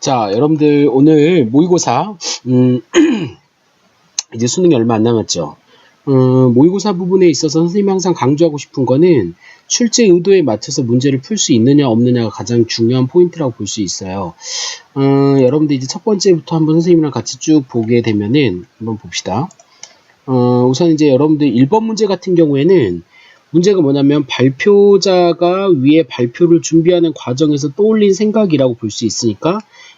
자, 여러분들 오늘 모의고사 이제 수능이 얼마 안 남았죠. 모의고사 부분에 있어서 선생님이 항상 강조하고 싶은 거는 출제 의도에 맞춰서 문제를 풀 수 있느냐 없느냐가 가장 중요한 포인트라고 볼 수 있어요. 여러분들 이제 첫 번째부터 한번 선생님이랑 같이 쭉 보게 되면은 한번 봅시다. 우선 이제 여러분들 1번 문제 같은 경우에는 문제가 뭐냐면 발표자가 위에 발표를 준비하는 과정에서 떠올린 생각이라고 볼 수 있으니까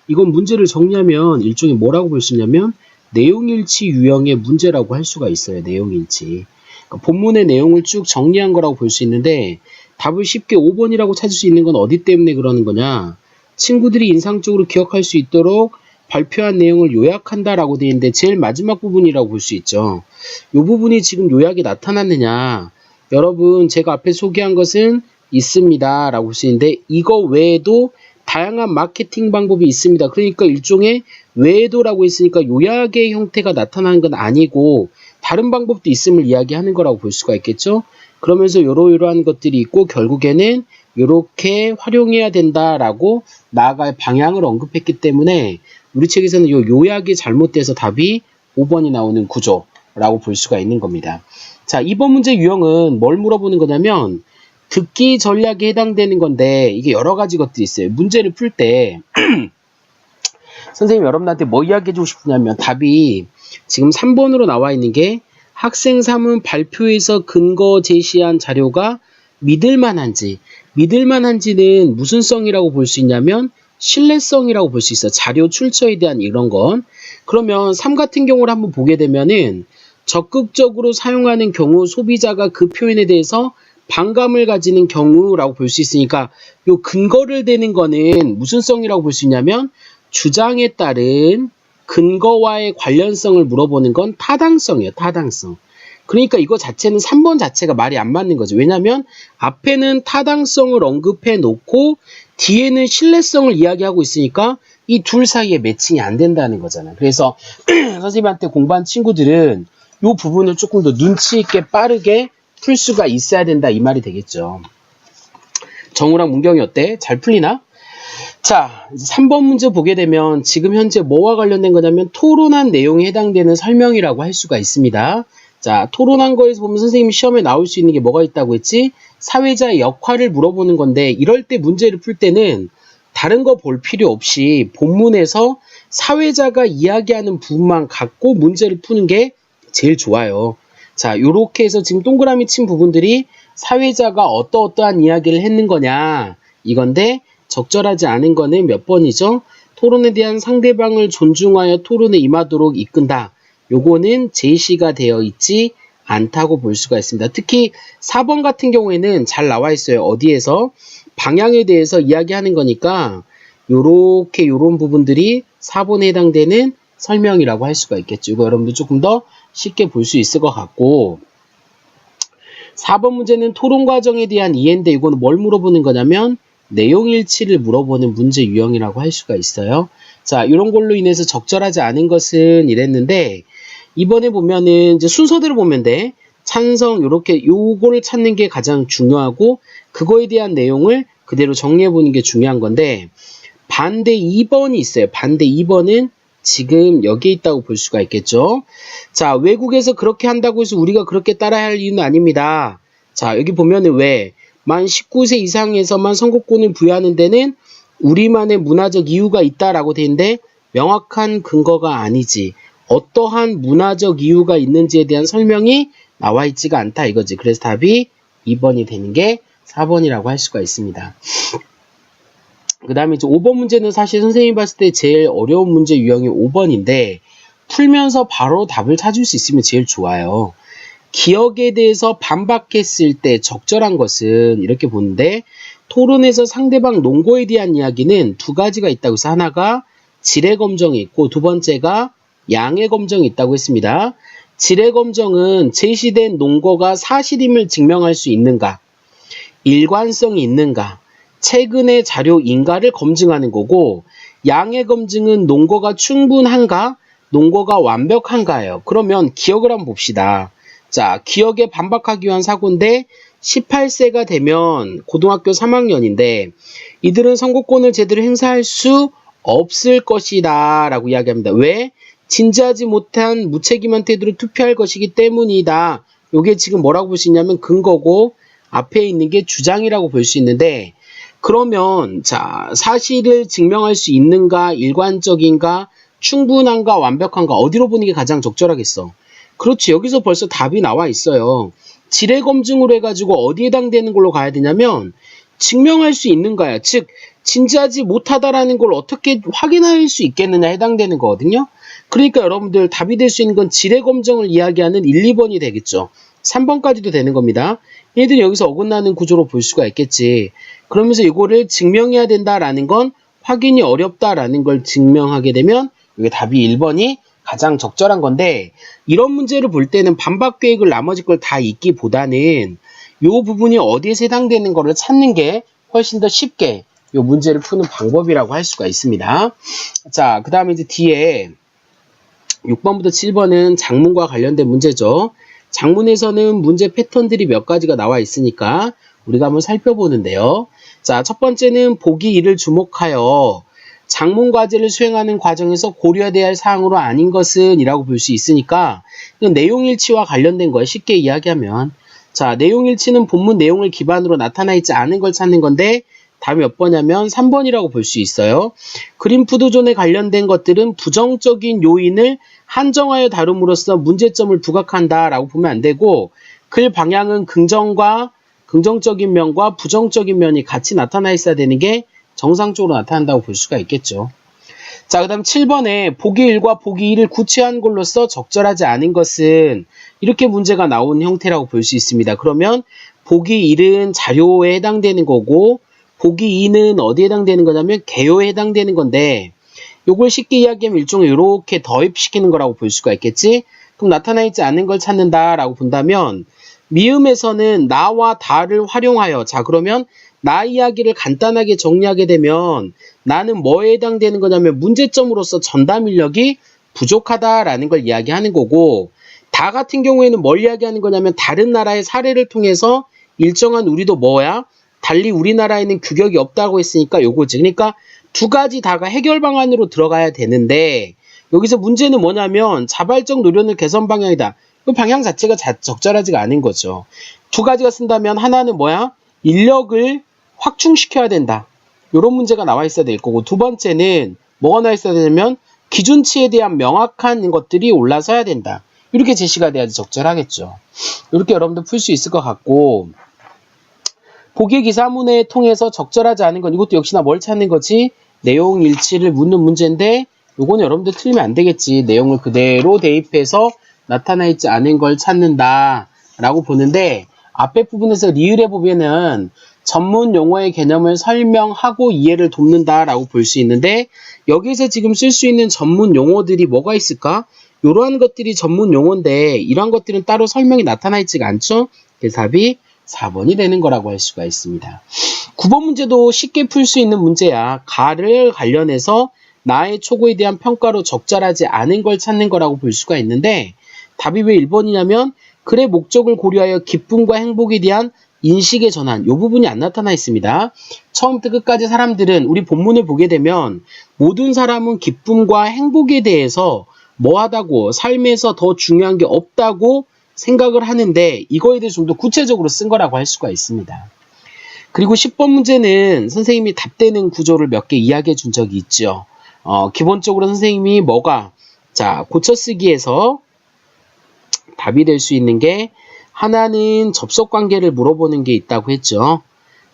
이건 문제를 정리하면 일종의 뭐라고 볼 수 있냐면 내용일치 유형의 문제라고 할 수가 있어요. 내용일치. 그러니까 본문의 내용을 쭉 정리한 거라고 볼 수 있는데 답을 쉽게 5번이라고 찾을 수 있는 건 어디 때문에 그러는 거냐. 친구들이 인상적으로 기억할 수 있도록 발표한 내용을 요약한다라고 되어 있는데 제일 마지막 부분이라고 볼 수 있죠. 이 부분이 지금 요약이 나타났느냐. 여러분 제가 앞에 소개한 것은 있습니다 라고 볼 수 있는데 이거 외에도 다양한 마케팅 방법이 있습니다. 그러니까 일종의 외에도라고 했으니까 요약의 형태가 나타나는 건 아니고 다른 방법도 있음을 이야기하는 거라고 볼 수가 있겠죠. 그러면서 이러이러한 것들이 있고 결국에는 이렇게 활용해야 된다라고 나아갈 방향을 언급했기 때문에 우리 책에서는 이 요약이 잘못돼서 답이 5번이 나오는 구조라고 볼 수가 있는 겁니다. 자, 2번 문제 유형은 뭘 물어보는 거냐면 듣기 전략에 해당되는 건데 이게 여러 가지 것들이 있어요. 문제를 풀 때 선생님 여러분한테 뭐 이야기해주고 싶으냐면 답이 지금 3번으로 나와 있는 게 학생 3은 발표에서 근거 제시한 자료가 믿을만한지는 무슨 성이라고 볼 수 있냐면 신뢰성이라고 볼 수 있어. 자료 출처에 대한 이런 건. 그러면 3 같은 경우를 한번 보게 되면은 적극적으로 사용하는 경우 소비자가 그 표현에 대해서 반감을 가지는 경우라고 볼 수 있으니까 요 근거를 대는 거는 무슨 성이라고 볼 수 있냐면 주장에 따른 근거와의 관련성을 물어보는 건 타당성이에요. 타당성. 그러니까 이거 자체는 3번 자체가 말이 안 맞는 거죠. 왜냐하면 앞에는 타당성을 언급해 놓고 뒤에는 신뢰성을 이야기하고 있으니까 이 둘 사이에 매칭이 안 된다는 거잖아요. 그래서 선생님한테 공부한 친구들은 이 부분을 조금 더 눈치 있게 빠르게 풀 수가 있어야 된다 이 말이 되겠죠. 정우랑 문경이 어때? 잘 풀리나? 자, 3번 문제 보게 되면 지금 현재 뭐와 관련된 거냐면 토론한 내용에 해당되는 설명이라고 할 수가 있습니다. 자, 토론한 거에서 보면 선생님이 시험에 나올 수 있는 게 뭐가 있다고 했지? 사회자의 역할을 물어보는 건데 이럴 때 문제를 풀 때는 다른 거 볼 필요 없이 본문에서 사회자가 이야기하는 부분만 갖고 문제를 푸는 게 제일 좋아요. 자, 요렇게 해서 지금 동그라미 친 부분들이 사회자가 어떠어떠한 이야기를 했는 거냐 이건데 적절하지 않은 거는 몇 번이죠? 토론에 대한 상대방을 존중하여 토론에 임하도록 이끈다. 요거는 제시가 되어 있지 않다고 볼 수가 있습니다. 특히 4번 같은 경우에는 잘 나와 있어요. 어디에서? 방향에 대해서 이야기하는 거니까 요렇게 요런 부분들이 4번에 해당되는 설명이라고 할 수가 있겠죠. 이거 여러분들 조금 더 쉽게 볼 수 있을 것 같고 4번 문제는 토론 과정에 대한 이해인데 이거는 뭘 물어보는 거냐면 내용일치를 물어보는 문제 유형이라고 할 수가 있어요. 자, 이런 걸로 인해서 적절하지 않은 것은 이랬는데 이번에 보면은 이제 순서대로 보면 돼. 찬성 요렇게 요거를 찾는 게 가장 중요하고 그거에 대한 내용을 그대로 정리해 보는 게 중요한 건데 반대 2번이 있어요. 반대 2번은 지금 여기에 있다고 볼 수가 있겠죠. 자, 외국에서 그렇게 한다고 해서 우리가 그렇게 따라야 할 이유는 아닙니다. 자, 여기 보면은 왜 만 19세 이상에서만 선거권을 부여하는 데는 우리만의 문화적 이유가 있다라고 되어 있는데 명확한 근거가 아니지. 어떠한 문화적 이유가 있는지에 대한 설명이 나와 있지가 않다 이거지. 그래서 답이 2번이 되는 게 4번이라고 할 수가 있습니다. 그 다음에 이제 5번 문제는 사실 선생님이 봤을 때 제일 어려운 문제 유형이 5번인데 풀면서 바로 답을 찾을 수 있으면 제일 좋아요. 기억에 대해서 반박했을 때 적절한 것은 이렇게 보는데 토론에서 상대방 논거에 대한 이야기는 두 가지가 있다고 해서 하나가 질의 검정이 있고 두 번째가 양의 검정이 있다고 했습니다. 질의 검정은 제시된 논거가 사실임을 증명할 수 있는가, 일관성이 있는가, 최근의 자료인가를 검증하는 거고 양의 검증은 논거가 충분한가, 논거가 완벽한가예요. 그러면 기억을 한번 봅시다. 자, 기억에 반박하기 위한 사고인데 18세가 되면 고등학교 3학년인데 이들은 선거권을 제대로 행사할 수 없을 것이다 라고 이야기합니다. 왜? 진지하지 못한 무책임한 태도로 투표할 것이기 때문이다. 이게 지금 뭐라고 볼 수 있냐면 근거고 앞에 있는 게 주장이라고 볼 수 있는데, 그러면 자, 사실을 증명할 수 있는가, 일관적인가, 충분한가, 완벽한가, 어디로 보는 게 가장 적절하겠어? 그렇지, 여기서 벌써 답이 나와 있어요. 지뢰 검증으로 해가지고 어디에 해당되는 걸로 가야 되냐면 증명할 수 있는가야. 즉 진지하지 못하다라는 걸 어떻게 확인할 수 있겠느냐 해당되는 거거든요. 그러니까 여러분들 답이 될 수 있는 건 지뢰 검증을 이야기하는 1, 2번이 되겠죠. 3번까지도 되는 겁니다. 얘들이 여기서 어긋나는 구조로 볼 수가 있겠지. 그러면서 이거를 증명해야 된다라는 건 확인이 어렵다라는 걸 증명하게 되면 이게 답이 1번이 가장 적절한 건데, 이런 문제를 볼 때는 반박 계획을 나머지 걸 다 읽기보다는 이 부분이 어디에서 해당되는 거를 찾는 게 훨씬 더 쉽게 이 문제를 푸는 방법이라고 할 수가 있습니다. 자, 그 다음에 이제 뒤에 6번부터 7번은 작문과 관련된 문제죠. 작문에서는 문제 패턴들이 몇 가지가 나와 있으니까 우리가 한번 살펴보는데요. 자, 첫 번째는 보기 1을 주목하여 작문 과제를 수행하는 과정에서 고려해야 할 사항으로 아닌 것은 이라고 볼 수 있으니까 내용일치와 관련된 거예요. 쉽게 이야기하면. 자, 내용일치는 본문 내용을 기반으로 나타나 있지 않은 걸 찾는 건데 답이 몇 번이냐면 3번이라고 볼 수 있어요. 그린 푸드존에 관련된 것들은 부정적인 요인을 한정하여 다룸으로써 문제점을 부각한다 라고 보면 안 되고, 글 방향은 긍정적인 면과 부정적인 면이 같이 나타나 있어야 되는 게 정상적으로 나타난다고 볼 수가 있겠죠. 자, 그 다음 7번에 보기 1과 보기 2를 구체한 걸로써 적절하지 않은 것은 이렇게 문제가 나온 형태라고 볼 수 있습니다. 그러면 보기 1은 자료에 해당되는 거고 보기 2는 어디에 해당되는 거냐면 개요에 해당되는 건데, 요걸 쉽게 이야기하면 일종의 이렇게 더입시키는 거라고 볼 수가 있겠지. 그럼 나타나 있지 않은 걸 찾는다 라고 본다면 미음에서는 나와 다를 활용하여, 자 그러면 나 이야기를 간단하게 정리하게 되면 나는 뭐에 해당되는 거냐면 문제점으로서 전담 인력이 부족하다라는 걸 이야기하는 거고, 다 같은 경우에는 뭘 이야기하는 거냐면 다른 나라의 사례를 통해서 일정한 우리도 뭐야? 달리 우리나라에는 규격이 없다고 했으니까 요거지. 그러니까 두 가지 다가 해결 방안으로 들어가야 되는데 여기서 문제는 뭐냐면 자발적 노련을 개선 방향이다. 그 방향 자체가 적절하지가 않은 거죠. 두 가지가 쓴다면 하나는 뭐야? 인력을 확충시켜야 된다. 이런 문제가 나와 있어야 될 거고, 두 번째는 뭐가 나와 있어야 되냐면 기준치에 대한 명확한 것들이 올라서야 된다. 이렇게 제시가 돼야지 적절하겠죠. 이렇게 여러분들 풀 수 있을 것 같고, 보기 기사문에 통해서 적절하지 않은 건 이것도 역시나 뭘 찾는 거지? 내용 일치를 묻는 문제인데 요거는 여러분들 틀리면 안 되겠지. 내용을 그대로 대입해서 나타나 있지 않은 걸 찾는다 라고 보는데, 앞에 부분에서 리을에 보면은 전문 용어의 개념을 설명하고 이해를 돕는다 라고 볼 수 있는데, 여기서 지금 쓸 수 있는 전문 용어들이 뭐가 있을까? 이러한 것들이 전문 용어인데 이러한 것들은 따로 설명이 나타나 있지가 않죠. 그래서 답이 4번이 되는 거라고 할 수가 있습니다. 9번 문제도 쉽게 풀 수 있는 문제야. 가를 관련해서 나의 초고에 대한 평가로 적절하지 않은 걸 찾는 거라고 볼 수가 있는데, 답이 왜 1번이냐면 글의 목적을 고려하여 기쁨과 행복에 대한 인식의 전환, 이 부분이 안 나타나 있습니다. 처음부터 끝까지 사람들은 우리 본문을 보게 되면 모든 사람은 기쁨과 행복에 대해서 뭐하다고, 삶에서 더 중요한 게 없다고 생각을 하는데 이거에 대해서 좀 더 구체적으로 쓴 거라고 할 수가 있습니다. 그리고 10번 문제는 선생님이 답되는 구조를 몇 개 이야기해 준 적이 있죠. 기본적으로 선생님이 자, 고쳐쓰기에서 답이 될 수 있는 게 하나는 접속 관계를 물어보는 게 있다고 했죠.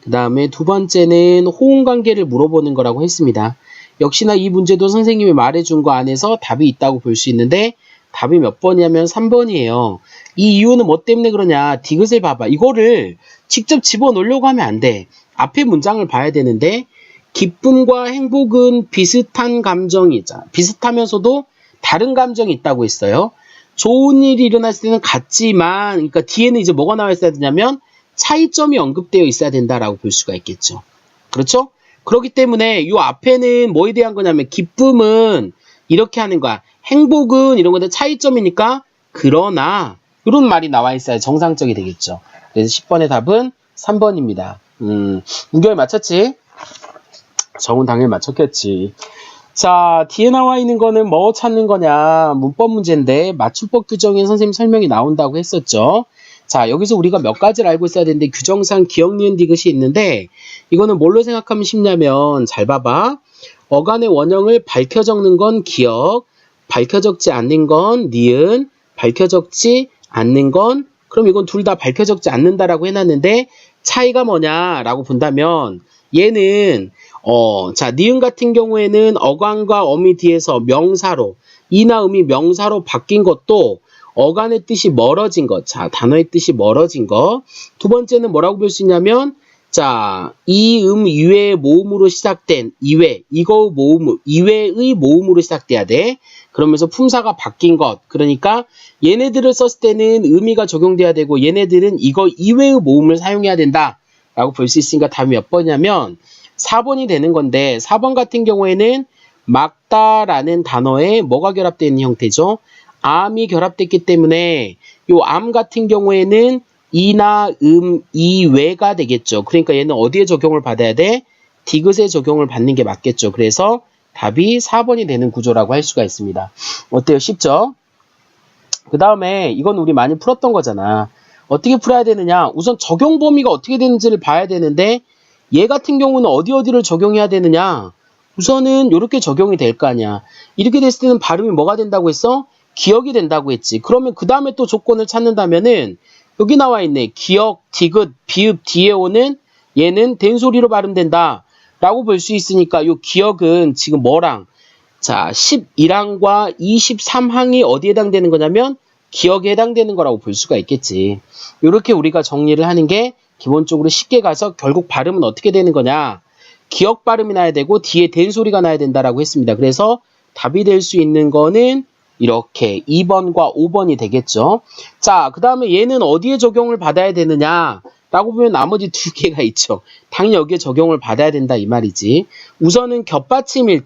그 다음에 두 번째는 호응 관계를 물어보는 거라고 했습니다. 역시나 이 문제도 선생님이 말해준 거 안에서 답이 있다고 볼 수 있는데 답이 몇 번이냐면 3번이에요. 이 이유는 뭐 때문에 그러냐? 디귿을 봐봐. 이거를 직접 집어넣으려고 하면 안 돼. 앞에 문장을 봐야 되는데 기쁨과 행복은 비슷한 감정이자 비슷하면서도 다른 감정이 있다고 했어요. 좋은 일이 일어났을 때는 같지만, 그러니까 뒤에는 이제 뭐가 나와 있어야 되냐면 차이점이 언급되어 있어야 된다라고 볼 수가 있겠죠. 그렇죠? 그렇기 때문에 이 앞에는 뭐에 대한 거냐면 기쁨은 이렇게 하는 거야. 행복은 이런 것들 차이점이니까 그러나 이런 말이 나와 있어야 정상적이 되겠죠. 그래서 10번의 답은 3번입니다. 우결 맞췄지? 정은 당연히 맞췄겠지. 자, 뒤에 나와 있는 거는 뭐 찾는 거냐? 문법 문제인데 맞춤법 규정에 선생님 설명이 나온다고 했었죠. 자, 여기서 우리가 몇 가지를 알고 있어야 되는데 규정상 기역, 니은, 디귿이 있는데 이거는 뭘로 생각하면 쉽냐면 잘 봐봐. 어간의 원형을 밝혀 적는 건 기역, 밝혀 적지 않는 건 니은, 밝혀 적지 않는 건 그럼 이건 둘 다 밝혀 적지 않는다라고 해놨는데 차이가 뭐냐라고 본다면 얘는 자, 니은 같은 경우에는 어간과 어미 뒤에서 명사로, 이나 음이 명사로 바뀐 것도 어간의 뜻이 멀어진 것. 자, 단어의 뜻이 멀어진 것. 두 번째는 뭐라고 볼 수 있냐면, 자, 이 이외의 모음으로 시작된 이거 모음, 이외의 모음으로 시작돼야 돼. 그러면서 품사가 바뀐 것. 그러니까 얘네들을 썼을 때는 의미가 적용돼야 되고 얘네들은 이거 이외의 모음을 사용해야 된다. 라고 볼 수 있으니까 답이 몇 번이냐면 4번이 되는 건데 4번 같은 경우에는 막다라는 단어에 뭐가 결합되어 있는 형태죠? 암이 결합됐기 때문에 요 암 같은 경우에는 이나 이외가 되겠죠. 그러니까 얘는 어디에 적용을 받아야 돼? 디귿에 적용을 받는 게 맞겠죠. 그래서 답이 4번이 되는 구조라고 할 수가 있습니다. 어때요? 쉽죠? 그 다음에 이건 우리 많이 풀었던 거잖아. 어떻게 풀어야 되느냐? 우선 적용 범위가 어떻게 되는지를 봐야 되는데 얘 같은 경우는 어디를 적용해야 되느냐? 우선은 이렇게 적용이 될 거 아니야. 이렇게 됐을 때는 발음이 뭐가 된다고 했어? 기역이 된다고 했지. 그러면 그 다음에 또 조건을 찾는다면은 여기 나와 있네. 기역, 디귿, 비읍 뒤에 오는 얘는 된소리로 발음된다. 라고 볼 수 있으니까 요 기역은 지금 뭐랑 자 11항과 23항이 어디에 해당되는 거냐면 기역에 해당되는 거라고 볼 수가 있겠지. 이렇게 우리가 정리를 하는 게 기본적으로 쉽게 가서 결국 발음은 어떻게 되는 거냐. 기역 발음이 나야 되고 뒤에 된소리가 나야 된다라고 했습니다. 그래서 답이 될 수 있는 거는 이렇게 2번과 5번이 되겠죠. 자, 그 다음에 얘는 어디에 적용을 받아야 되느냐 라고 보면 나머지 두 개가 있죠. 당연히 여기에 적용을 받아야 된다 이 말이지. 우선은 겹받침일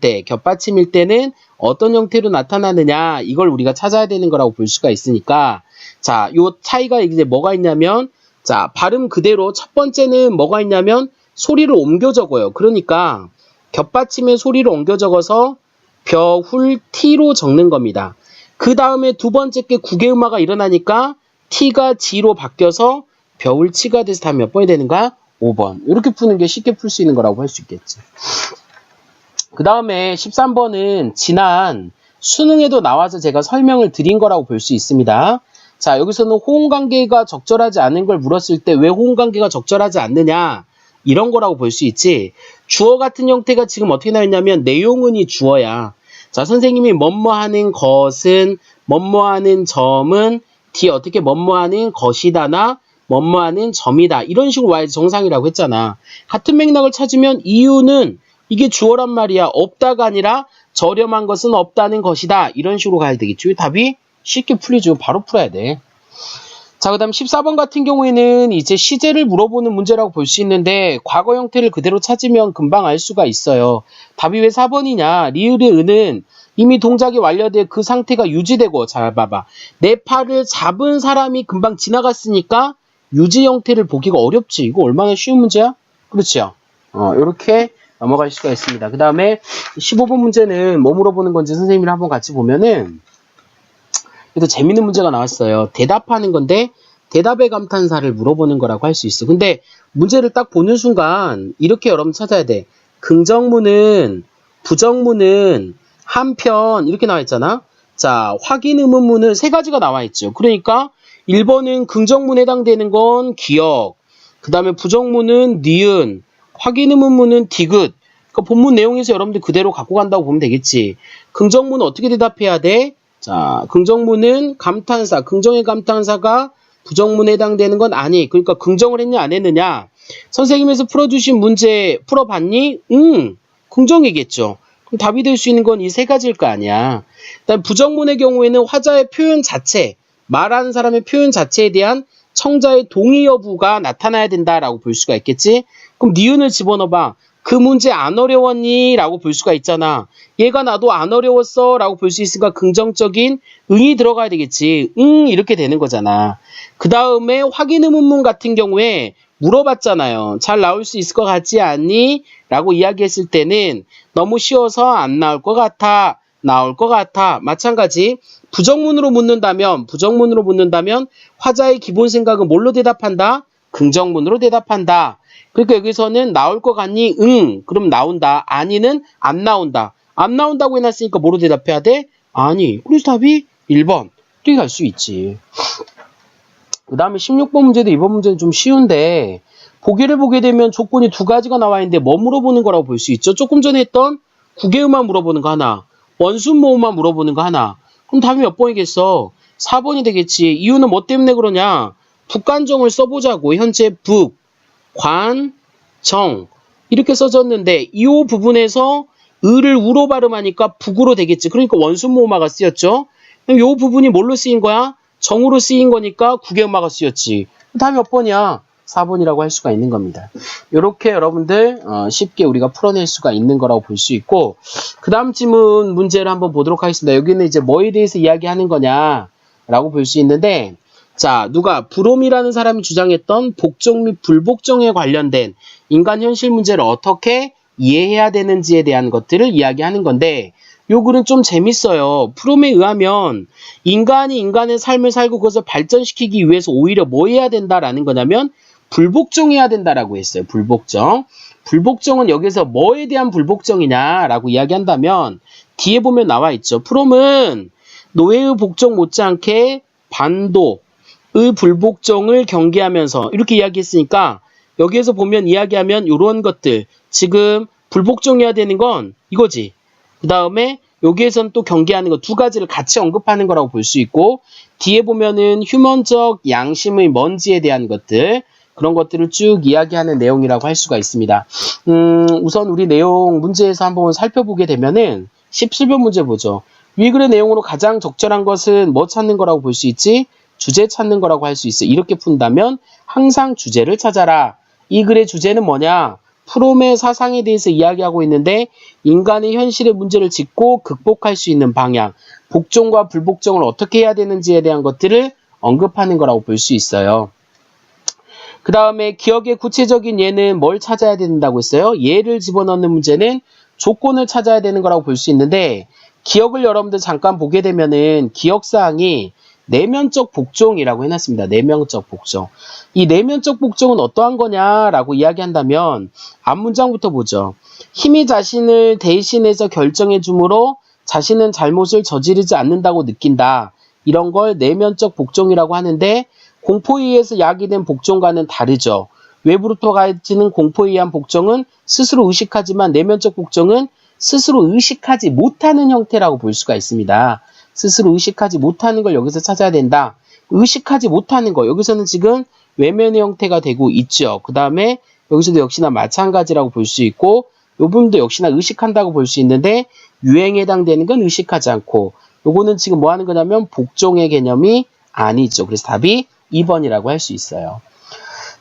때는 어떤 형태로 나타나느냐 이걸 우리가 찾아야 되는 거라고 볼 수가 있으니까 자, 요 차이가 이제 뭐가 있냐면 자, 발음 그대로 첫 번째는 뭐가 있냐면 소리를 옮겨 적어요. 그러니까 겹받침의 소리를 옮겨 적어서 벼훌티로 적는 겁니다. 그 다음에 두 번째 게 구개음화가 일어나니까 T가 G로 바뀌어서 벼울치가 돼서 답이 몇 번이 되는 거야? 5번. 이렇게 푸는 게 쉽게 풀 수 있는 거라고 할 수 있겠지. 그 다음에 13번은 지난 수능에도 나와서 제가 설명을 드린 거라고 볼 수 있습니다. 자, 여기서는 호응관계가 적절하지 않은 걸 물었을 때 왜 호응관계가 적절하지 않느냐 이런 거라고 볼 수 있지. 주어 같은 형태가 지금 어떻게 나왔냐면 내용은이 주어야. 자, 선생님이 뭐뭐하는 것은 뭐뭐하는 점은 뒤에 어떻게 뭐뭐하는 것이다나 뭐뭐하는 점이다. 이런 식으로 와야지 정상이라고 했잖아. 같은 맥락을 찾으면 이유는 이게 주어란 말이야. 없다가 아니라 저렴한 것은 없다는 것이다. 이런 식으로 가야 되겠죠. 답이 쉽게 풀리죠. 바로 풀어야 돼. 자, 그 다음 14번 같은 경우에는 이제 시제를 물어보는 문제라고 볼 수 있는데 과거 형태를 그대로 찾으면 금방 알 수가 있어요. 답이 왜 4번이냐? 리을의 은은 이미 동작이 완료돼 그 상태가 유지되고 잘 봐봐. 내 팔을 잡은 사람이 금방 지나갔으니까 유지 형태를 보기가 어렵지. 이거 얼마나 쉬운 문제야? 그렇죠? 이렇게 넘어갈 수가 있습니다. 그 다음에 15번 문제는 뭐 물어보는 건지 선생님이랑 한번 같이 보면은 그래서 재밌는 문제가 나왔어요. 대답하는 건데 대답의 감탄사를 물어보는 거라고 할 수 있어. 근데 문제를 딱 보는 순간 이렇게 여러분 찾아야 돼. 긍정문은 부정문은 한편 이렇게 나와 있잖아. 자, 확인 의문문은 세 가지가 나와 있죠. 그러니까 1번은 긍정문에 해당되는 건 기역, 그 다음에 부정문은 니은, 확인 의문문은 디귿. 그러니까 본문 내용에서 여러분들 그대로 갖고 간다고 보면 되겠지. 긍정문은 어떻게 대답해야 돼? 자, 긍정문은 감탄사, 긍정의 감탄사가 부정문에 해당되는 건 아니. 그러니까 긍정을 했냐 안 했느냐. 선생님에서 풀어주신 문제 풀어봤니? 긍정이겠죠. 그럼 답이 될 수 있는 건 이 세 가지일 거 아니야. 그다음 부정문의 경우에는 화자의 표현 자체, 말하는 사람의 표현 자체에 대한 청자의 동의 여부가 나타나야 된다라고 볼 수가 있겠지. 그럼 니은을 집어넣어봐. 그 문제 안 어려웠니? 라고 볼 수가 있잖아. 얘가 나도 안 어려웠어 라고 볼 수 있으니까 긍정적인 응이 들어가야 되겠지. 이렇게 되는 거잖아. 그 다음에 확인 의문문 같은 경우에 물어봤잖아요. 잘 나올 수 있을 것 같지 않니? 라고 이야기했을 때는 너무 쉬워서 안 나올 것 같아. 나올 것 같아. 마찬가지 부정문으로 묻는다면 화자의 기본 생각은 뭘로 대답한다? 긍정문으로 대답한다. 그러니까 여기서는 나올 것 같니? 응. 그럼 나온다. 아니는 안 나온다. 안 나온다고 해놨으니까 뭐로 대답해야 돼? 아니. 그래서 답이 1번. 이렇게 갈 수 있지. 그 다음에 16번 문제도 이번 문제는 좀 쉬운데 보기를 보게 되면 조건이 두 가지가 나와 있는데 뭐 물어보는 거라고 볼 수 있죠? 조금 전에 했던 국외음만 물어보는 거 하나, 원순모음만 물어보는 거 하나. 그럼 답이 몇 번이겠어? 4번이 되겠지. 이유는 뭐 때문에 그러냐? 북간정을 써보자고. 현재 북, 관, 정 이렇게 써졌는데 이 부분에서 을을 우로 발음하니까 북으로 되겠지. 그러니까 원순모음화가 쓰였죠. 그럼 이 부분이 뭘로 쓰인 거야? 정으로 쓰인 거니까 국외음화가 쓰였지. 답이 몇 번이야? 4번이라고 할 수가 있는 겁니다. 이렇게 여러분들 쉽게 우리가 풀어낼 수가 있는 거라고 볼 수 있고, 그 다음 질문 문제를 한번 보도록 하겠습니다. 여기는 이제 뭐에 대해서 이야기하는 거냐라고 볼 수 있는데, 자, 누가 브롬이라는 사람이 주장했던 복종 및 불복종에 관련된 인간 현실 문제를 어떻게 이해해야 되는지에 대한 것들을 이야기하는 건데, 요 글은 좀 재밌어요. 프롬에 의하면 인간이 인간의 삶을 살고 그것을 발전시키기 위해서 오히려 뭐 해야 된다라는 거냐면 불복종해야 된다라고 했어요. 불복종. 불복종은 여기서 뭐에 대한 불복종이냐라고 이야기한다면 뒤에 보면 나와 있죠. 프롬은 노예의 복종 못지않게 반도의 불복종을 경계하면서 이렇게 이야기했으니까 여기에서 보면 이야기하면 이런 것들 지금 불복종해야 되는 건 이거지. 그 다음에 여기에선 또 경계하는 거 두 가지를 같이 언급하는 거라고 볼 수 있고 뒤에 보면은 휴먼적 양심의 먼지에 대한 것들 그런 것들을 쭉 이야기하는 내용이라고 할 수가 있습니다. 우선 우리 내용 문제에서 한번 살펴보게 되면은 17번 문제 보죠. 위 글의 내용으로 가장 적절한 것은 뭐 찾는 거라고 볼 수 있지? 주제 찾는 거라고 할 수 있어. 이렇게 푼다면 항상 주제를 찾아라. 이 글의 주제는 뭐냐? 프롬의 사상에 대해서 이야기하고 있는데 인간의 현실의 문제를 짚고 극복할 수 있는 방향, 복종과 불복종을 어떻게 해야 되는지에 대한 것들을 언급하는 거라고 볼 수 있어요. 그 다음에 기억의 구체적인 예는 뭘 찾아야 된다고 했어요? 예를 집어넣는 문제는 조건을 찾아야 되는 거라고 볼 수 있는데 기억을 여러분들 잠깐 보게 되면은 기억사항이 내면적 복종이라고 해놨습니다. 내면적 복종. 이 내면적 복종은 어떠한 거냐라고 이야기한다면 앞문장부터 보죠. 힘이 자신을 대신해서 결정해 주므로 자신은 잘못을 저지르지 않는다고 느낀다. 이런 걸 내면적 복종이라고 하는데 공포에 의해서 야기된 복종과는 다르죠. 외부로부터 가해지는 공포에 의한 복종은 스스로 의식하지만 내면적 복종은 스스로 의식하지 못하는 형태라고 볼 수가 있습니다. 스스로 의식하지 못하는 걸 여기서 찾아야 된다. 의식하지 못하는 거 여기서는 지금 외면의 형태가 되고 있죠. 그 다음에 여기서도 역시나 마찬가지라고 볼 수 있고 이 부분도 역시나 의식한다고 볼 수 있는데 유행에 해당되는 건 의식하지 않고 요거는 지금 뭐 하는 거냐면 복종의 개념이 아니죠. 그래서 답이 2번이라고 할 수 있어요.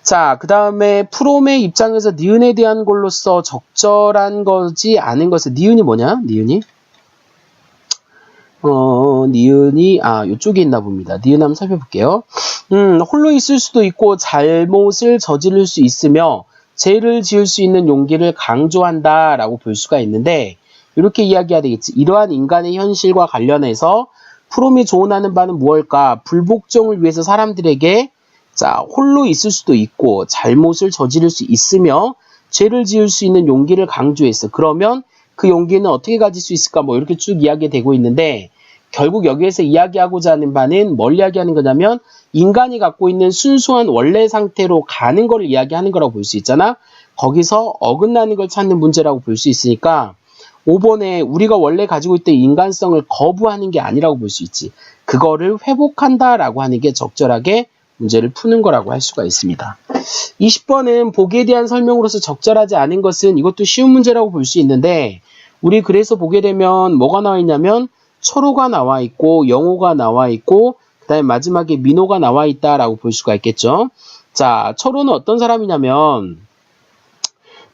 자, 그 다음에 프롬의 입장에서 니은에 대한 걸로써 적절한 거지 않은 것은 니은이 뭐냐? 니은이? 니은이 요쪽에 있나 봅니다. 니은 한번 살펴볼게요. 홀로 있을 수도 있고 잘못을 저지를 수 있으며 죄를 지을 수 있는 용기를 강조한다라고 볼 수가 있는데 이렇게 이야기해야 되겠지. 이러한 인간의 현실과 관련해서 프롬이 조언하는 바는 무엇일까? 불복종을 위해서 사람들에게 자, 홀로 있을 수도 있고 잘못을 저지를 수 있으며 죄를 지을 수 있는 용기를 강조했어. 그러면 그 용기는 어떻게 가질 수 있을까? 뭐 이렇게 쭉 이야기되고 있는데 결국 여기에서 이야기하고자 하는 바는 뭘 이야기하는 거냐면 인간이 갖고 있는 순수한 원래 상태로 가는 걸 이야기하는 거라고 볼 수 있잖아. 거기서 어긋나는 걸 찾는 문제라고 볼 수 있으니까 5번에 우리가 원래 가지고 있던 인간성을 거부하는 게 아니라고 볼 수 있지. 그거를 회복한다라고 하는 게 적절하게 문제를 푸는 거라고 할 수가 있습니다. 20번은 보기에 대한 설명으로서 적절하지 않은 것은 이것도 쉬운 문제라고 볼 수 있는데 우리 그래서 보게 되면 뭐가 나와 있냐면 초로가 나와 있고 영호가 나와 있고 그 다음에 마지막에 민호가 나와 있다라고 볼 수가 있겠죠. 자, 초로는 어떤 사람이냐면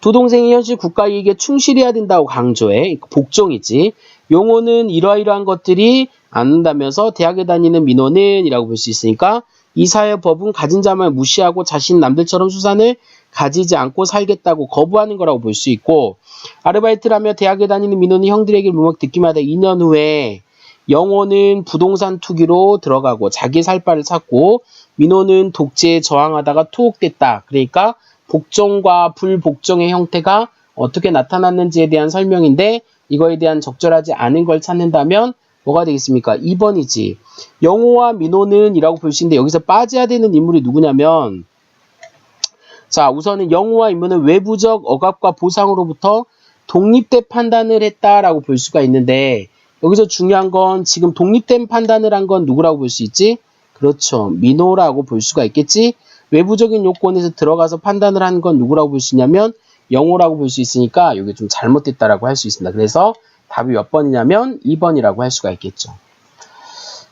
두 동생이 현실 국가 이익에 충실해야 된다고 강조해. 복종이지. 용호는 이러이러한 것들이 않는다면서 대학에 다니는 민호는 이라고 볼 수 있으니까 이사의 법은 가진 자만 무시하고 자신 남들처럼 수산을 가지지 않고 살겠다고 거부하는 거라고 볼 수 있고, 아르바이트를 하며 대학에 다니는 민호는 형들에게 무막 듣기만 하다 2년 후에 영호는 부동산 투기로 들어가고 자기 살 바를 찾고 민호는 독재에 저항하다가 투옥됐다. 그러니까 복종과 불복종의 형태가 어떻게 나타났는지에 대한 설명인데, 이거에 대한 적절하지 않은 걸 찾는다면 뭐가 되겠습니까? 2번이지. 영호와 민호는 이라고 볼 수 있는데 여기서 빠져야 되는 인물이 누구냐면, 자, 우선은 영호와 민호는 외부적 억압과 보상으로부터 독립된 판단을 했다라고 볼 수가 있는데, 여기서 중요한 건 지금 독립된 판단을 한 건 누구라고 볼 수 있지? 그렇죠. 민호라고 볼 수가 있겠지? 외부적인 요건에서 들어가서 판단을 한 건 누구라고 볼 수 있냐면 영호라고 볼 수 있으니까 이게 좀 잘못됐다라고 할 수 있습니다. 그래서 답이 몇 번이냐면 2번이라고 할 수가 있겠죠.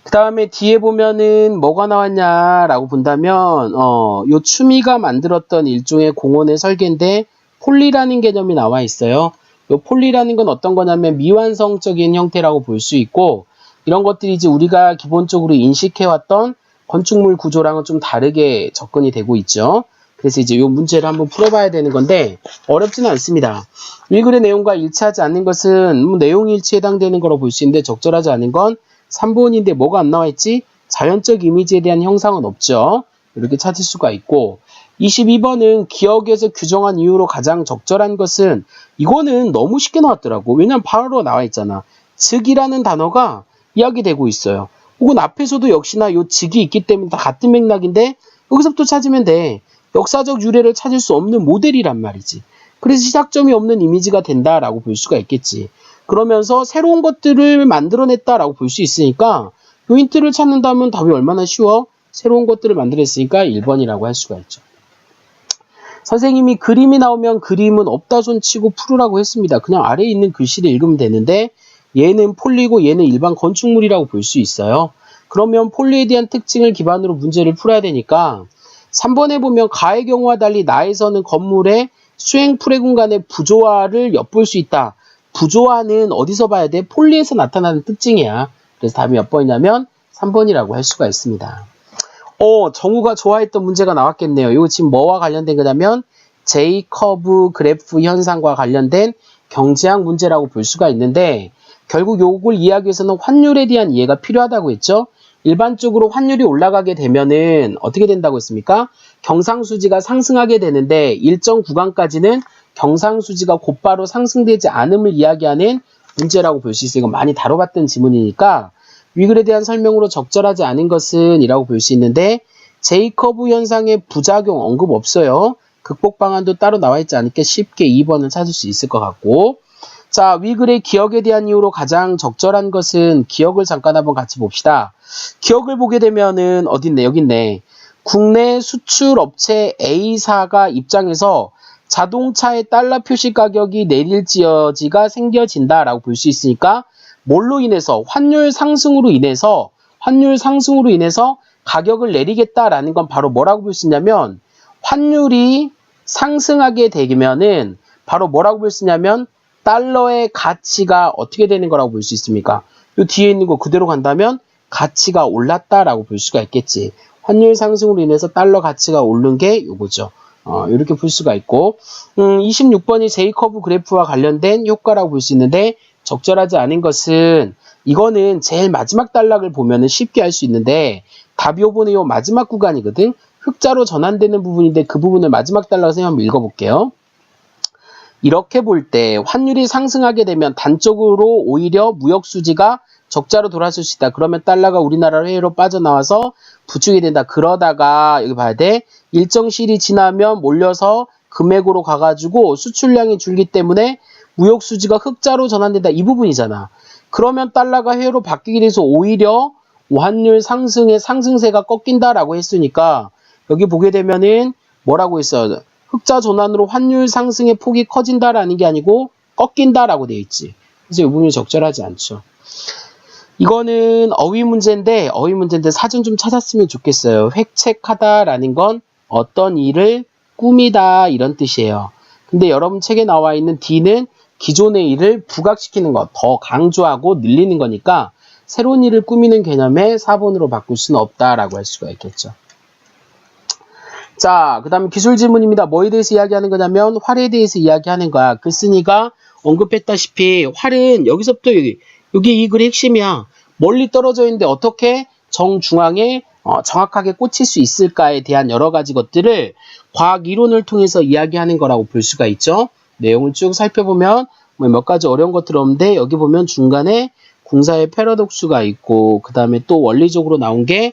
그 다음에 뒤에 보면은 뭐가 나왔냐라고 본다면 요 추미가 만들었던 일종의 공원의 설계인데 폴리라는 개념이 나와 있어요. 요 폴리라는 건 어떤 거냐면 미완성적인 형태라고 볼 수 있고, 이런 것들이 이제 우리가 기본적으로 인식해왔던 건축물 구조랑은 좀 다르게 접근이 되고 있죠. 그래서 이제 이 문제를 한번 풀어봐야 되는 건데 어렵지는 않습니다. 위글의 내용과 일치하지 않는 것은 내용 일치에 해당되는 거라고 볼 수 있는데, 적절하지 않은 건 3번인데 뭐가 안 나와 있지? 자연적 이미지에 대한 형상은 없죠. 이렇게 찾을 수가 있고, 22번은 기억에서 규정한 이유로 가장 적절한 것은, 이거는 너무 쉽게 나왔더라고. 왜냐면 바로 나와 있잖아. 즉이라는 단어가 이야기되고 있어요. 혹은 앞에서도 역시나 요 즉이 있기 때문에 다 같은 맥락인데 여기서부터 찾으면 돼. 역사적 유래를 찾을 수 없는 모델이란 말이지. 그래서 시작점이 없는 이미지가 된다라고 볼 수가 있겠지. 그러면서 새로운 것들을 만들어냈다라고 볼 수 있으니까 요 힌트를 찾는다면 답이 얼마나 쉬워? 새로운 것들을 만들었으니까 1번이라고 할 수가 있죠. 선생님이 그림이 나오면 그림은 없다 손치고 풀으라고 했습니다. 그냥 아래에 있는 글씨를 읽으면 되는데 얘는 폴리고 얘는 일반 건축물이라고 볼 수 있어요. 그러면 폴리에 대한 특징을 기반으로 문제를 풀어야 되니까 3번에 보면 가의 경우와 달리 나에서는 건물의 수행 프레군 간의 부조화를 엿볼 수 있다. 부조화는 어디서 봐야 돼? 폴리에서 나타나는 특징이야. 그래서 답이 몇 번이냐면 3번이라고 할 수가 있습니다. 정우가 좋아했던 문제가 나왔겠네요. 이거 지금 뭐와 관련된 거냐면 제이커브 그래프 현상과 관련된 경제학 문제라고 볼 수가 있는데, 결국 요걸 이해하기 위해서는 환율에 대한 이해가 필요하다고 했죠. 일반적으로 환율이 올라가게 되면은 어떻게 된다고 했습니까? 경상수지가 상승하게 되는데 일정 구간까지는 경상수지가 곧바로 상승되지 않음을 이야기하는 문제라고 볼 수 있어요. 이건 많이 다뤄봤던 지문이니까 위글에 대한 설명으로 적절하지 않은 것은 이라고 볼 수 있는데, 제이커브 현상의 부작용 언급 없어요. 극복 방안도 따로 나와 있지 않을게 쉽게 2번을 찾을 수 있을 것 같고, 자, 위글의 기억에 대한 이유로 가장 적절한 것은, 기억을 잠깐 한번 같이 봅시다. 기억을 보게 되면은 어딨네, 여기 있네. 국내 수출 업체 A사가 입장에서 자동차의 달러 표시 가격이 내릴지어지가 생겨진다라고 볼 수 있으니까, 뭘로 인해서? 환율 상승으로 인해서 가격을 내리겠다라는 건 바로 뭐라고 볼 수 있냐면, 환율이 상승하게 되면은 바로 뭐라고 볼 수 있냐면 달러의 가치가 어떻게 되는 거라고 볼 수 있습니까? 이 뒤에 있는 거 그대로 간다면 가치가 올랐다라고 볼 수가 있겠지. 환율 상승으로 인해서 달러 가치가 오른 게 요거죠. 이렇게 볼 수가 있고, 26번이 제이커브 그래프와 관련된 효과라고 볼 수 있는데, 적절하지 않은 것은, 이거는 제일 마지막 단락을 보면은 쉽게 알 수 있는데, 답이 요번에 요 마지막 구간이거든. 흑자로 전환되는 부분인데 그 부분을 마지막 단락을 선생님 한번 읽어볼게요. 이렇게 볼 때 환율이 상승하게 되면 단적으로 오히려 무역수지가 적자로 돌아설 수 있다. 그러면 달러가 우리나라 해외로 빠져나와서 부추게 된다. 그러다가 여기 봐야 돼. 일정 시일이 지나면 몰려서 금액으로 가가지고 수출량이 줄기 때문에 무역수지가 흑자로 전환된다. 이 부분이잖아. 그러면 달러가 해외로 바뀌게 돼서 오히려 환율 상승의 상승세가 꺾인다라고 했으니까, 여기 보게 되면은 뭐라고 했어요? 흑자 전환으로 환율 상승의 폭이 커진다라는 게 아니고 꺾인다라고 되어 있지. 그래서 이 부분이 적절하지 않죠. 이거는 어휘 문제인데 사전 좀 찾았으면 좋겠어요. 획책하다라는 건 어떤 일을 꾸미다 이런 뜻이에요. 근데 여러분 책에 나와 있는 D는 기존의 일을 부각시키는 것, 더 강조하고 늘리는 거니까 새로운 일을 꾸미는 개념에 4번으로 바꿀 수는 없다라고 할 수가 있겠죠. 자, 그 다음에 기술 질문입니다. 뭐에 대해서 이야기하는 거냐면 활에 대해서 이야기하는 거야. 글쓴이가 언급했다시피 활은 여기서부터 여기 이 글의 핵심이야. 멀리 떨어져 있는데 어떻게 정중앙에 정확하게 꽂힐 수 있을까에 대한 여러 가지 것들을 과학 이론을 통해서 이야기하는 거라고 볼 수가 있죠. 내용을 쭉 살펴보면 몇 가지 어려운 것들 없는데 여기 보면 중간에 궁사의 패러독스가 있고 그 다음에 또 원리적으로 나온 게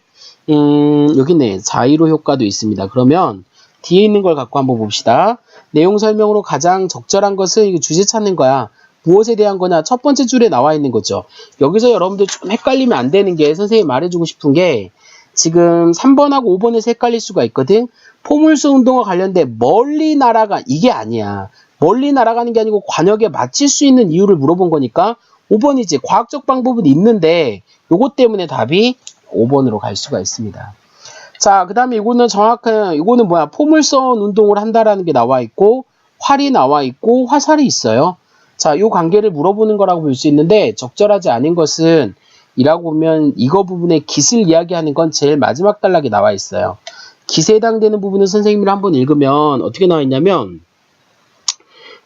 여기 있네. 자이로 효과도 있습니다. 그러면 뒤에 있는 걸 갖고 한번 봅시다. 내용 설명으로 가장 적절한 것은 이거 주제 찾는 거야. 무엇에 대한 거냐? 첫 번째 줄에 나와 있는 거죠. 여기서 여러분들 좀 헷갈리면 안 되는 게 선생님이 말해주고 싶은 게 지금 3번하고 5번에서 헷갈릴 수가 있거든. 포물선 운동과 관련된 멀리 날아가 이게 아니야. 멀리 날아가는 게 아니고 관역에 맞출 수 있는 이유를 물어본 거니까 5번이지. 과학적 방법은 있는데 요것 때문에 답이 5번으로 갈 수가 있습니다. 자, 그 다음에 이거는 이거는 뭐야? 포물선 운동을 한다라는 게 나와 있고 활이 나와 있고 화살이 있어요. 자, 요 관계를 물어보는 거라고 볼 수 있는데 적절하지 않은 것은 이라고 보면 이거 부분에 깃을 이야기하는 건 제일 마지막 단락에 나와 있어요. 깃에 해당되는 부분은 선생님이 한번 읽으면 어떻게 나와 있냐면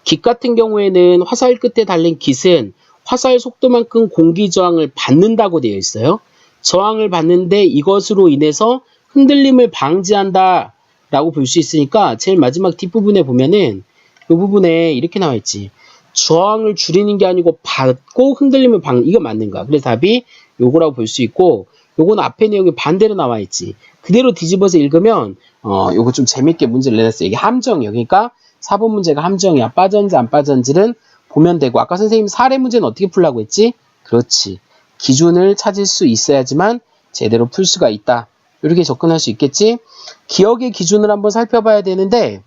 깃 같은 경우에는 화살 끝에 달린 깃은 화살 속도만큼 공기 저항을 받는다고 되어 있어요. 저항을 받는데 이것으로 인해서 흔들림을 방지한다 라고 볼 수 있으니까 제일 마지막 뒷부분에 보면은 이 부분에 이렇게 나와 있지. 저항을 줄이는 게 아니고 받고 흔들림을 이거 맞는 거야. 그래서 답이 요거라고 볼 수 있고 요거는 앞에 내용이 반대로 나와 있지. 그대로 뒤집어서 읽으면 요거 좀 재밌게 문제를 내놨어요. 이게 함정이에요. 그러니까 4번 문제가 함정이야. 빠졌는지 안 빠졌는지는 보면 되고 아까 선생님 사례 문제는 어떻게 풀라고 했지? 그렇지. 기준을 찾을 수 있어야지만 제대로 풀 수가 있다. 이렇게 접근할 수 있겠지? 기억의 기준을 한번 살펴봐야 되는데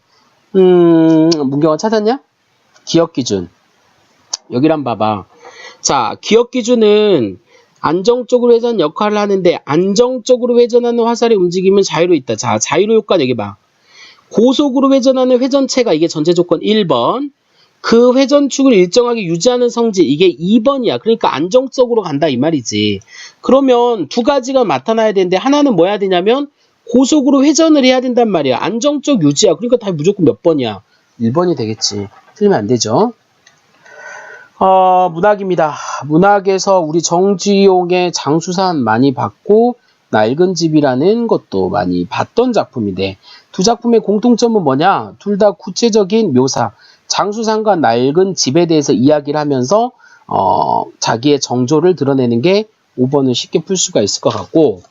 문경아 찾았냐? 기억 기준. 여기를 한번 봐봐. 자, 기억 기준은 안정적으로 회전 역할을 하는데 안정적으로 회전하는 화살의 움직임은 자유로 있다. 자, 자유로 효과 여기 봐. 고속으로 회전하는 회전체가 이게 전제 조건 1번. 그 회전축을 일정하게 유지하는 성질 이게 2번이야. 그러니까 안정적으로 간다 이 말이지. 그러면 두 가지가 나타나야 되는데 하나는 뭐 해야 되냐면 고속으로 회전을 해야 된단 말이야. 안정적 유지야. 그러니까 다 무조건 몇 번이야? 1번이 되겠지. 틀리면 안 되죠. 문학입니다. 문학에서 우리 정지용의 장수산 많이 봤고 낡은 집이라는 것도 많이 봤던 작품인데 두 작품의 공통점은 뭐냐? 둘 다 구체적인 묘사. 장수산과 낡은 집에 대해서 이야기를 하면서 자기의 정조를 드러내는 게 5번은 쉽게 풀 수가 있을 것 같고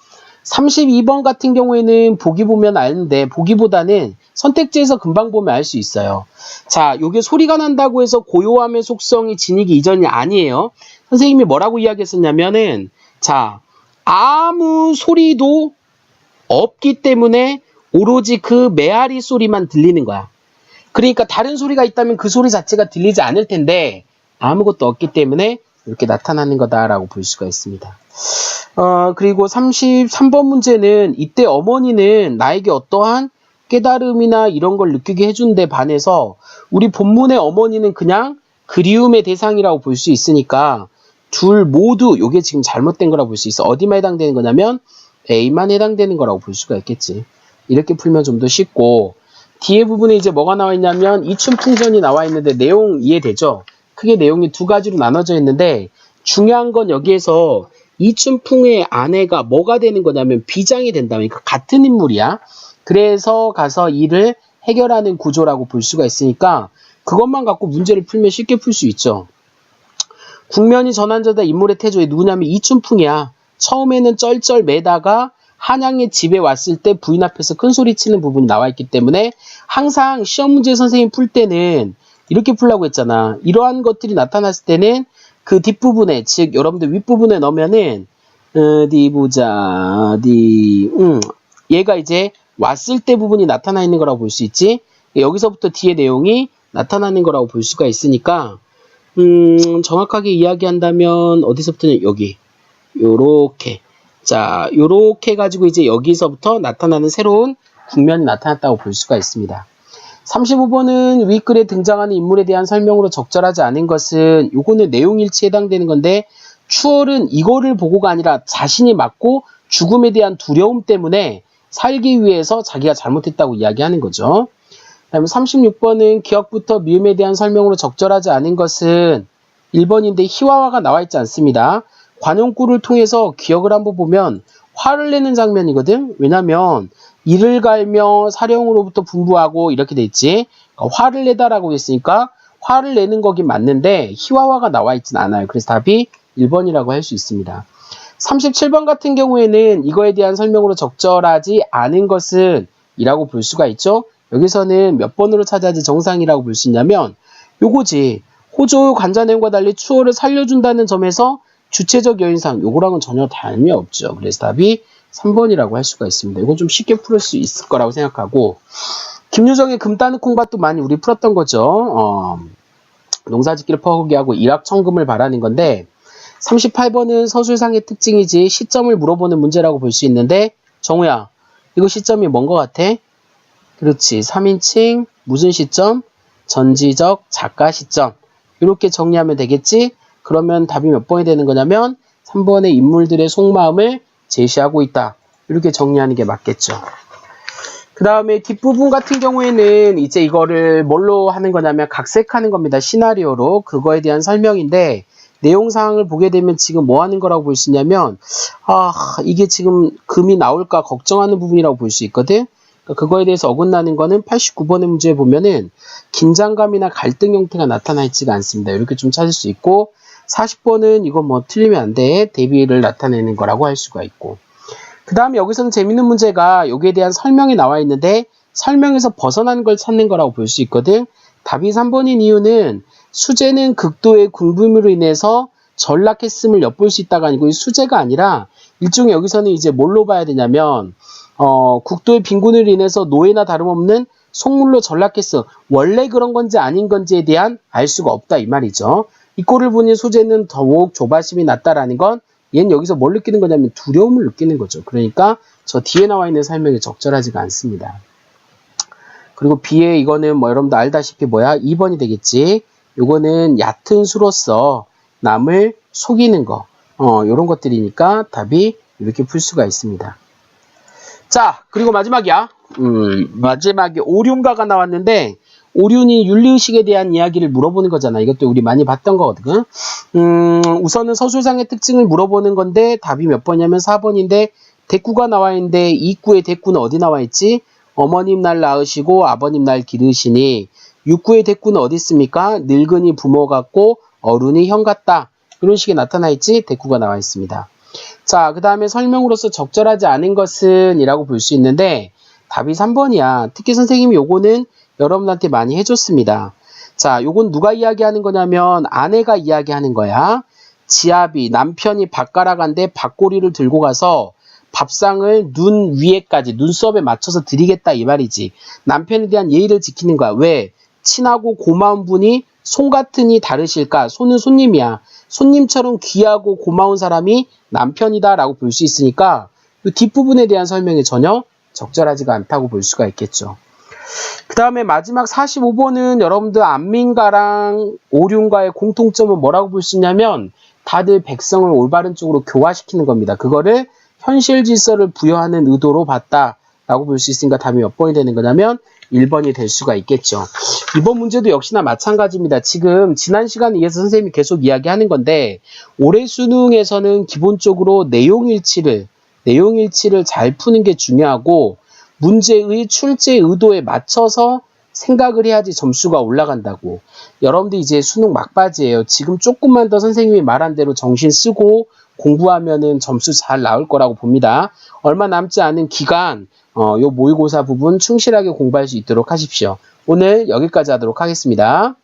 32번 같은 경우에는 보기 보면 아는데 보기보다는 선택지에서 금방 보면 알 수 있어요. 자, 요게 소리가 난다고 해서 고요함의 속성이 지니기 이전이 아니에요. 선생님이 뭐라고 이야기했었냐면은 자, 아무 소리도 없기 때문에 오로지 그 메아리 소리만 들리는 거야. 그러니까 다른 소리가 있다면 그 소리 자체가 들리지 않을 텐데 아무것도 없기 때문에 이렇게 나타나는 거다라고 볼 수가 있습니다. 그리고 33번 문제는 이때 어머니는 나에게 어떠한 깨달음이나 이런 걸 느끼게 해준 데 반해서 우리 본문의 어머니는 그냥 그리움의 대상이라고 볼 수 있으니까 둘 모두 이게 지금 잘못된 거라고 볼 수 있어. 어디만 해당되는 거냐면 A만 해당되는 거라고 볼 수가 있겠지. 이렇게 풀면 좀 더 쉽고 뒤에 부분에 이제 뭐가 나와 있냐면 이춘풍전이 나와 있는데 내용 이해되죠? 크게 내용이 두 가지로 나눠져 있는데 중요한 건 여기에서 이춘풍의 아내가 뭐가 되는 거냐면 비장이 된다면 그러니까 같은 인물이야. 그래서 가서 일을 해결하는 구조라고 볼 수가 있으니까 그것만 갖고 문제를 풀면 쉽게 풀 수 있죠. 국면이 전환자다 인물의 태조에 누구냐면 이춘풍이야. 처음에는 쩔쩔 매다가 한양의 집에 왔을 때 부인 앞에서 큰 소리 치는 부분이 나와 있기 때문에 항상 시험 문제 선생님 풀 때는 이렇게 풀라고 했잖아. 이러한 것들이 나타났을 때는 그 뒷부분에 즉 여러분들 윗부분에 넣으면은 어디 보자 얘가 이제 왔을 때 부분이 나타나 있는 거라고 볼 수 있지. 여기서부터 뒤에 내용이 나타나는 거라고 볼 수가 있으니까 정확하게 이야기한다면 어디서부터는 여기 요렇게 자 요렇게 가지고 이제 여기서부터 나타나는 새로운 국면이 나타났다고 볼 수가 있습니다. 35번은 윗글에 등장하는 인물에 대한 설명으로 적절하지 않은 것은 요거는 내용일치에 해당되는 건데 추월은 이거를 보고가 아니라 자신이 맞고 죽음에 대한 두려움 때문에 살기 위해서 자기가 잘못했다고 이야기하는 거죠. 그다음에 36번은 기억부터 미음에 대한 설명으로 적절하지 않은 것은 1번인데 희화화가 나와 있지 않습니다. 관용구를 통해서 기억을 한번 보면 화를 내는 장면이거든. 왜냐면 이를 갈며 사령으로부터 분부하고 이렇게 돼 있지. 그러니까 화를 내다라고 했으니까 화를 내는 거긴 맞는데 희화화가 나와 있진 않아요. 그래서 답이 1번이라고 할 수 있습니다. 37번 같은 경우에는 이거에 대한 설명으로 적절하지 않은 것은 이라고 볼 수가 있죠. 여기서는 몇 번으로 찾아야지 정상이라고 볼 수 있냐면 요거지. 호조 관자냄과 달리 추호를 살려준다는 점에서 주체적 요인상 요거랑은 전혀 다름이 없죠. 그래서 답이 3번이라고 할 수가 있습니다. 이건 좀 쉽게 풀을 수 있을 거라고 생각하고 김유정의 금 따는 콩밭도 많이 우리 풀었던 거죠. 농사짓기를 포기하고 일확천금을 바라는 건데 38번은 서술상의 특징이지 시점을 물어보는 문제라고 볼 수 있는데 정우야 이거 시점이 뭔 것 같아? 그렇지 3인칭 무슨 시점? 전지적 작가 시점 이렇게 정리하면 되겠지? 그러면 답이 몇 번이 되는 거냐면 3번의 인물들의 속마음을 제시하고 있다. 이렇게 정리하는 게 맞겠죠. 그 다음에 뒷부분 같은 경우에는 이제 이거를 뭘로 하는 거냐면 각색하는 겁니다. 시나리오로. 그거에 대한 설명인데 내용사항을 보게 되면 지금 뭐 하는 거라고 볼 수 있냐면 이게 지금 금이 나올까 걱정하는 부분이라고 볼 수 있거든. 그거에 대해서 어긋나는 거는 89번의 문제에 보면은 긴장감이나 갈등 형태가 나타나 있지가 않습니다. 이렇게 좀 찾을 수 있고 40번은 이거 뭐 틀리면 안 돼. 대비를 나타내는 거라고 할 수가 있고 그 다음에 여기서는 재밌는 문제가 여기에 대한 설명이 나와 있는데 설명에서 벗어나는 걸 찾는 거라고 볼 수 있거든. 답이 3번인 이유는 수재는 극도의 궁금으로 인해서 전락했음을 엿볼 수 있다가 아니고 이 수재가 아니라 일종의 여기서는 이제 뭘로 봐야 되냐면 국도의 빈곤으로 인해서 노예나 다름없는 속물로 전락했어. 원래 그런 건지 아닌 건지에 대한 알 수가 없다 이 말이죠. 이 꼴을 보니 수재는 더욱 조바심이 났다라는 건 얘는 여기서 뭘 느끼는 거냐면 두려움을 느끼는 거죠. 그러니까 저 뒤에 나와 있는 설명이 적절하지가 않습니다. 그리고 B에 이거는 뭐 여러분도 알다시피 뭐야? 2번이 되겠지. 요거는 얕은 수로서 남을 속이는 거. 요런 것들이니까 답이 이렇게 풀 수가 있습니다. 자, 그리고 마지막이야. 마지막에 오륜가가 나왔는데 오륜이 윤리의식에 대한 이야기를 물어보는 거잖아. 이것도 우리 많이 봤던 거거든. 우선은 서술상의 특징을 물어보는 건데 답이 몇 번이냐면 4번인데 대꾸가 나와 있는데 이구의 대꾸는 어디 나와 있지? 어머님 날 낳으시고 아버님 날 기르시니 육구의 대꾸는 어디 있습니까? 늙은이 부모 같고 어른이 형 같다. 이런 식의 나타나 있지? 대꾸가 나와 있습니다. 자, 그 다음에 설명으로서 적절하지 않은 것은 이라고 볼 수 있는데 답이 3번이야. 특히 선생님이 요거는 여러분한테 많이 해줬습니다. 자, 요건 누가 이야기하는 거냐면 아내가 이야기하는 거야. 지아비, 남편이 밥가락한데 밥꼬리를 들고 가서 밥상을 눈 위에까지 눈썹에 맞춰서 드리겠다 이 말이지. 남편에 대한 예의를 지키는 거야. 왜? 친하고 고마운 분이 손 같으니 다르실까? 손은 손님이야. 손님처럼 귀하고 고마운 사람이 남편이다 라고 볼 수 있으니까 이 뒷부분에 대한 설명이 전혀 적절하지가 않다고 볼 수가 있겠죠. 그 다음에 마지막 45번은 여러분들 안민가랑 오륜가의 공통점은 뭐라고 볼 수 있냐면 다들 백성을 올바른 쪽으로 교화시키는 겁니다. 그거를 현실 질서를 부여하는 의도로 봤다 라고 볼 수 있으니까 답이 몇 번이 되는 거냐면 1번이 될 수가 있겠죠. 이번 문제도 역시나 마찬가지입니다. 지금 지난 시간에 이어서 선생님이 계속 이야기하는 건데 올해 수능에서는 기본적으로 내용일치를 잘 푸는 게 중요하고 문제의 출제 의도에 맞춰서 생각을 해야지 점수가 올라간다고. 여러분들 이제 수능 막바지예요. 지금 조금만 더 선생님이 말한 대로 정신 쓰고 공부하면은 점수 잘 나올 거라고 봅니다. 얼마 남지 않은 기간 요 모의고사 부분 충실하게 공부할 수 있도록 하십시오. 오늘 여기까지 하도록 하겠습니다.